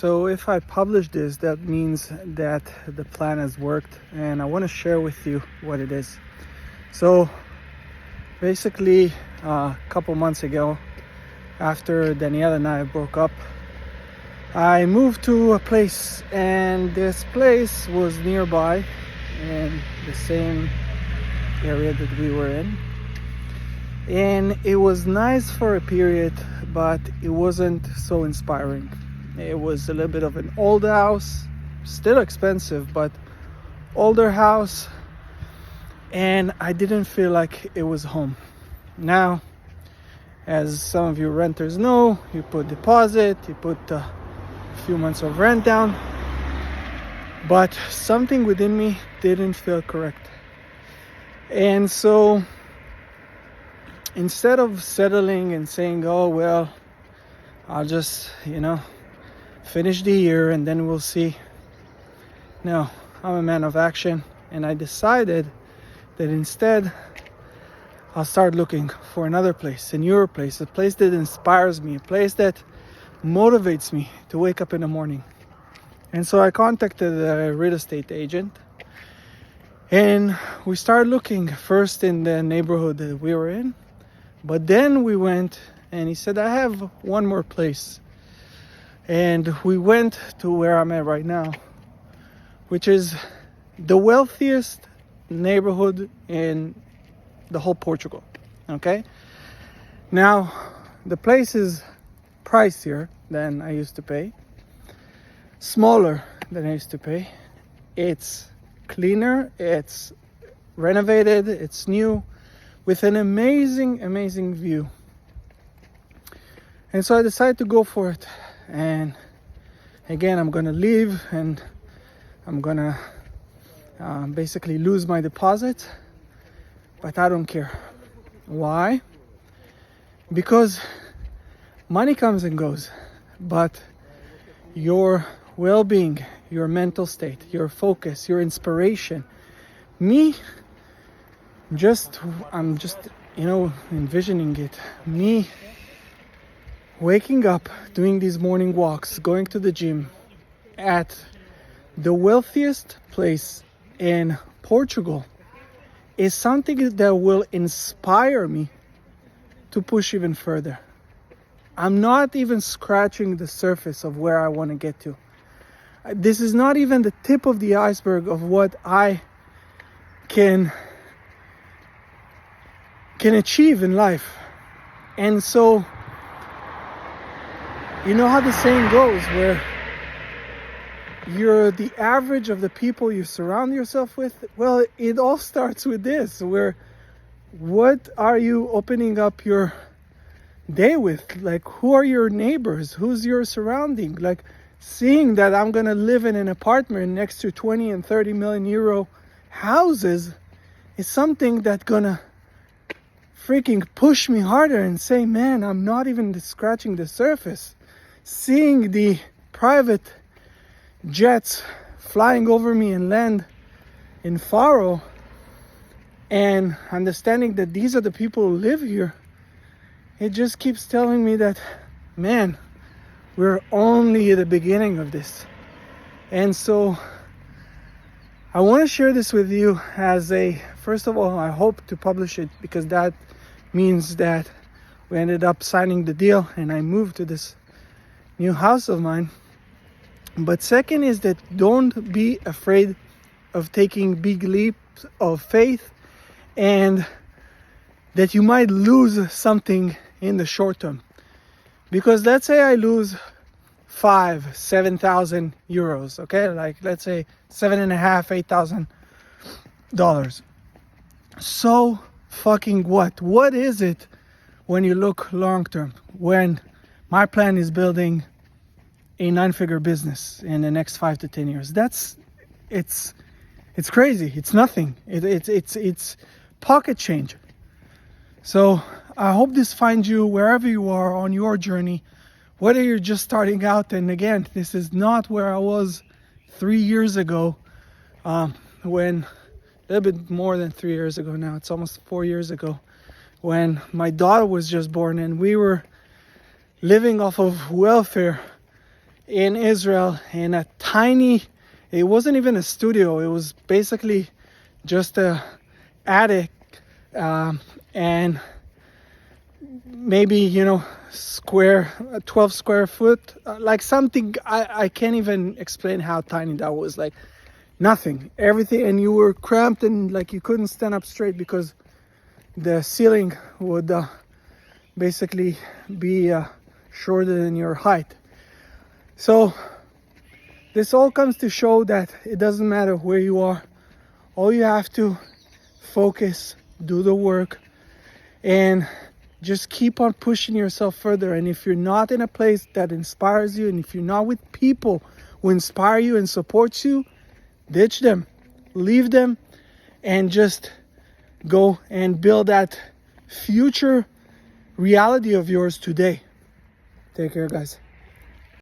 So if I publish this, that means that the plan has worked, and I want to share with you what it is. So basically, a couple months ago, after Danielle and I broke up, I moved to a place, and this place was nearby in the same area that we were in. And it was nice for a period, but it wasn't so inspiring. It was a little bit of an old house, still expensive, but older house, and I didn't feel like it was home. Now, as some of you renters know, you put deposit, you put a few months of rent down, but something within me didn't feel correct. And so instead of settling and saying, oh well, I'll just finish the year and then we'll see, no, I'm a man of action, and I decided that instead I'll start looking for another place, a newer place, a place that inspires me, a place that motivates me to wake up in the morning. And so I contacted a real estate agent, and we started looking first in the neighborhood that we were in, but then we went and he said, I have one more place. And we went to where I'm at right now, which is the wealthiest neighborhood in the whole Portugal. Okay? Now, the place is pricier than I used to pay, smaller than I used to pay. It's cleaner, it's renovated, it's new, with an amazing view. And so I decided to go for it. And again, I'm gonna leave and I'm gonna basically lose my deposit, but I don't care. Why? Because money comes and goes, but your well-being, your mental state, your focus, your inspiration, I'm just envisioning it, me waking up, doing these morning walks, going to the gym at the wealthiest place in Portugal is something that will inspire me to push even further. I'm not even scratching the surface of where I want to get to. This is not even the tip of the iceberg of what I can achieve in life. And so, you know how the saying goes, where you're the average of the people you surround yourself with? Well, it all starts with this, where what are you opening up your day with? Like, who are your neighbors? Who's your surrounding? Like, seeing that I'm going to live in an apartment next to 20 and 30 million euro houses is something that's going to freaking push me harder and say, man, I'm not even scratching the surface. Seeing the private jets flying over me and land in Faro, and understanding that these are the people who live here, it just keeps telling me that, man, we're only at the beginning of this. And so I want to share this with you first of all, I hope to publish it, because that means that we ended up signing the deal and I moved to this new house of mine. But second is that don't be afraid of taking big leaps of faith, and that you might lose something in the short term. Because let's say I lose 7,000 euros, okay? Like, let's say $7,500, $8,000. So fucking what? What is it when you look long term? When my plan is building a 9-figure business in the next 5 to 10 years. It's crazy. It's nothing. It's pocket change. So I hope this finds you wherever you are on your journey, whether you're just starting out. And again, this is not where I was 3 years ago, when a little bit more than 3 years ago now. It's almost 4 years ago, when my daughter was just born and we were living off of welfare in Israel in a tiny, it wasn't even a studio, it was basically just a attic, and maybe, you know, 12 square foot, like something, I can't even explain how tiny that was. Like nothing, everything, and you were cramped and like you couldn't stand up straight because the ceiling would basically be shorter than your height. So this all comes to show that it doesn't matter where you are. All you have to focus, do the work, and just keep on pushing yourself further. And if you're not in a place that inspires you, and if you're not with people who inspire you and support you, ditch them, leave them, and just go and build that future reality of yours today. Take care, guys.